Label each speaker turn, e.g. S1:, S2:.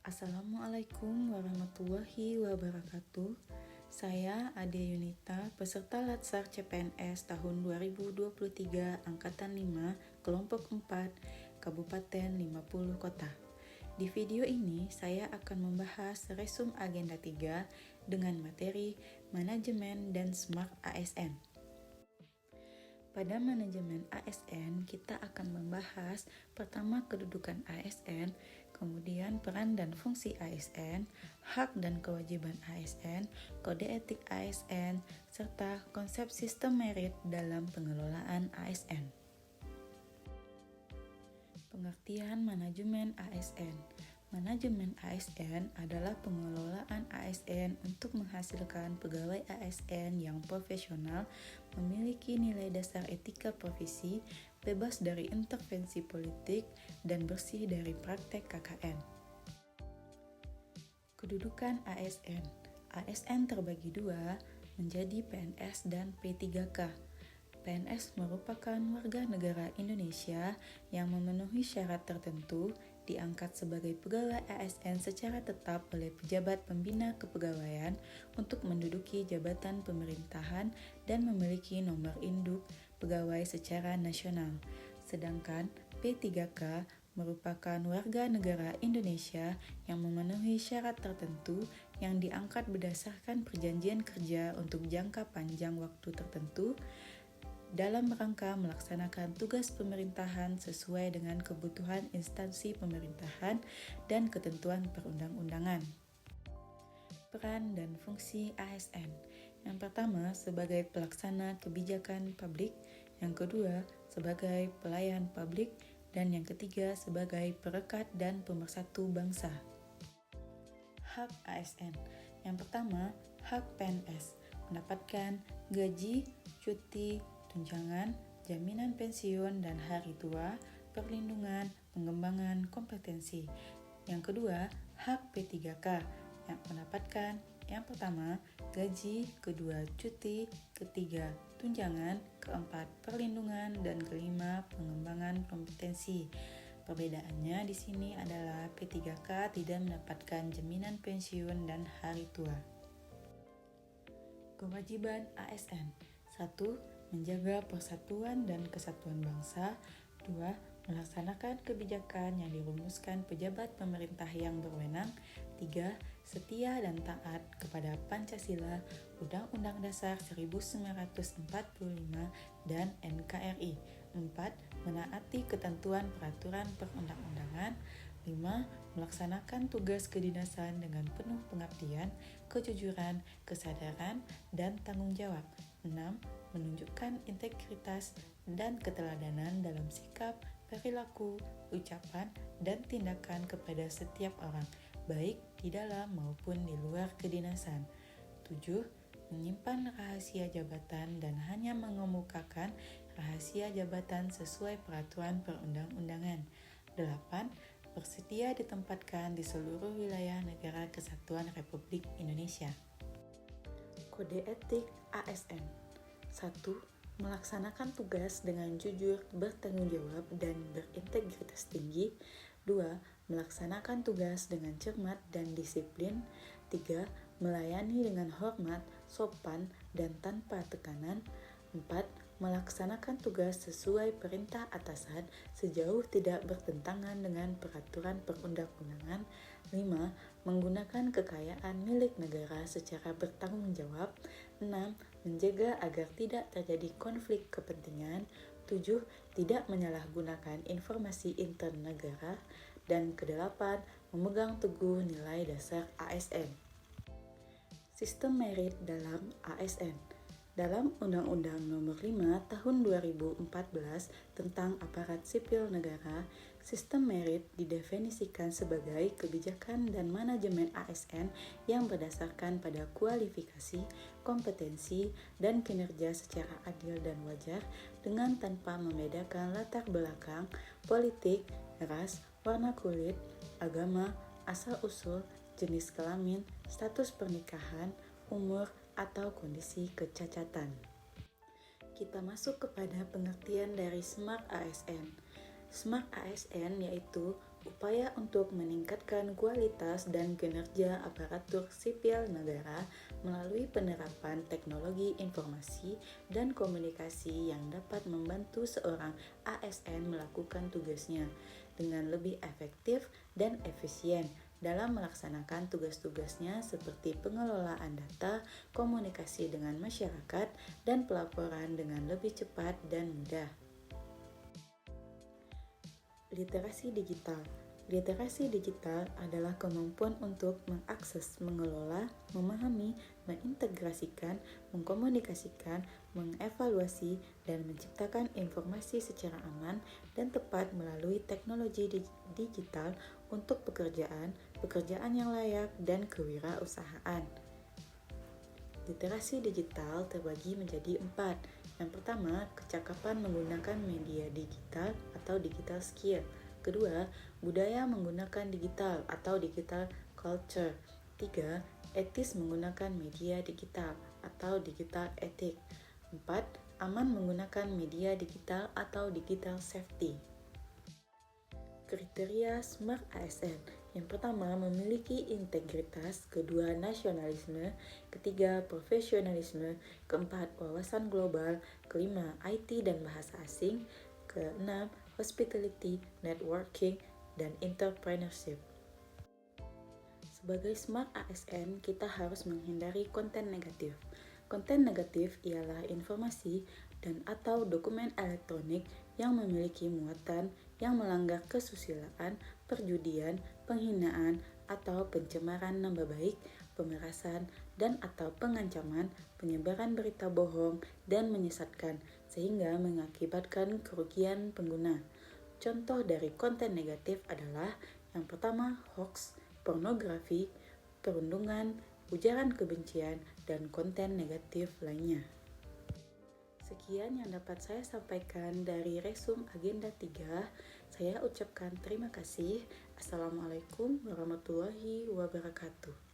S1: Assalamualaikum warahmatullahi wabarakatuh. Saya Ade Yunita, peserta Latsar CPNS tahun 2023 Angkatan 5, Kelompok 4, Kabupaten 50 Kota. Di video ini saya akan membahas resum agenda 3 dengan materi Manajemen dan Smart ASN. Pada manajemen ASN, kita akan membahas pertama kedudukan ASN, kemudian peran dan fungsi ASN, hak dan kewajiban ASN, kode etik ASN, serta konsep sistem merit dalam pengelolaan ASN. Pengertian manajemen ASN. Manajemen ASN adalah pengelolaan ASN untuk menghasilkan pegawai ASN yang profesional, memiliki nilai dasar etika profesi, bebas dari intervensi politik, dan bersih dari praktek KKN. Kedudukan ASN. ASN terbagi dua, menjadi PNS dan P3K. PNS merupakan warga negara Indonesia yang memenuhi syarat tertentu, diangkat sebagai pegawai ASN secara tetap oleh pejabat pembina kepegawaian untuk menduduki jabatan pemerintahan dan memiliki nomor induk pegawai secara nasional. Sedangkan P3K merupakan warga negara Indonesia yang memenuhi syarat tertentu yang diangkat berdasarkan perjanjian kerja untuk jangka panjang waktu tertentu dalam rangka melaksanakan tugas pemerintahan sesuai dengan kebutuhan instansi pemerintahan dan ketentuan perundang-undangan. Peran dan fungsi ASN. Yang pertama, sebagai pelaksana kebijakan publik. Yang kedua, sebagai pelayan publik. Dan yang ketiga, sebagai perekat dan pemersatu bangsa. Hak ASN. Yang pertama, hak PNS. Mendapatkan gaji, cuti, tunjangan, jaminan pensiun dan hari tua, perlindungan, pengembangan kompetensi. Yang kedua, hak P3K yang mendapatkan yang pertama, gaji, kedua, cuti, ketiga, tunjangan, keempat, perlindungan, dan kelima, pengembangan kompetensi. Perbedaannya di sini adalah P3K tidak mendapatkan jaminan pensiun dan hari tua. Kewajiban ASN. 1. Menjaga persatuan dan kesatuan bangsa. 2. Melaksanakan kebijakan yang dirumuskan pejabat pemerintah yang berwenang. 3. Setia dan taat kepada Pancasila, Undang-Undang Dasar 1945, dan NKRI. 4. Menaati ketentuan peraturan perundang-undangan. 5. Melaksanakan tugas kedinasan dengan penuh pengabdian, kejujuran, kesadaran, dan tanggung jawab. 6. Menunjukkan integritas dan keteladanan dalam sikap, perilaku, ucapan, dan tindakan kepada setiap orang, baik di dalam maupun di luar kedinasan. 7. Menyimpan rahasia jabatan dan hanya mengemukakan rahasia jabatan sesuai peraturan perundang-undangan. 8. Bersedia ditempatkan di seluruh wilayah Negara Kesatuan Republik Indonesia. Kode etik ASN. 1. Melaksanakan tugas dengan jujur, bertanggung jawab, dan berintegritas tinggi. 2. Melaksanakan tugas dengan cermat dan disiplin. 3. Melayani dengan hormat, sopan, dan tanpa tekanan. 4. Melaksanakan tugas sesuai perintah atasan sejauh tidak bertentangan dengan peraturan perundang-undangan. 5. Menggunakan kekayaan milik negara secara bertanggung jawab. 6. Menjaga agar tidak terjadi konflik kepentingan. 7. Tidak menyalahgunakan informasi intern negara. Dan ke-8. Memegang teguh nilai dasar ASN. Sistem merit dalam ASN. Dalam Undang-Undang Nomor 5 Tahun 2014 tentang Aparat Sipil Negara, sistem merit didefinisikan sebagai kebijakan dan manajemen ASN yang berdasarkan pada kualifikasi, kompetensi, dan kinerja secara adil dan wajar dengan tanpa membedakan latar belakang, politik, ras, warna kulit, agama, asal-usul, jenis kelamin, status pernikahan, umur, atau kondisi kecacatan. Kita masuk kepada pengertian dari Smart ASN. Smart ASN yaitu Upaya untuk meningkatkan kualitas dan kinerja aparatur sipil negara melalui penerapan teknologi informasi dan komunikasi yang dapat membantu seorang ASN melakukan tugasnya dengan lebih efektif dan efisien dalam melaksanakan tugas-tugasnya seperti pengelolaan data, komunikasi dengan masyarakat, dan pelaporan dengan lebih cepat dan mudah. Literasi digital. Literasi digital adalah kemampuan untuk mengakses, mengelola, memahami, mengintegrasikan, mengkomunikasikan, mengevaluasi, dan menciptakan informasi secara aman dan tepat melalui teknologi digital untuk pekerjaan yang layak, dan kewirausahaan. Literasi digital terbagi menjadi 4. Yang pertama, kecakapan menggunakan media digital atau digital skill. Kedua, budaya menggunakan digital atau digital culture. 3. Etis menggunakan media digital atau digital ethic. 4. Aman menggunakan media digital atau digital safety. Kriteria Smart ASN. Yang pertama, memiliki integritas. Kedua, nasionalisme. Ketiga, profesionalisme. Keempat, wawasan global. Kelima, IT dan bahasa asing. Keenam, hospitality, networking, dan entrepreneurship. Sebagai Smart ASN, kita harus menghindari konten negatif. Konten negatif ialah informasi dan atau dokumen elektronik yang memiliki muatan yang melanggar kesusilaan, perjudian, penghinaan, atau pencemaran nama baik, pemerasan, dan atau pengancaman, penyebaran berita bohong, dan menyesatkan, sehingga mengakibatkan kerugian pengguna. Contoh dari konten negatif adalah yang pertama, hoax, pornografi, perundungan, ujaran kebencian, dan konten negatif lainnya. Sekian yang dapat saya sampaikan dari Resum Agenda 3. Saya ucapkan terima kasih. Assalamualaikum warahmatullahi wabarakatuh.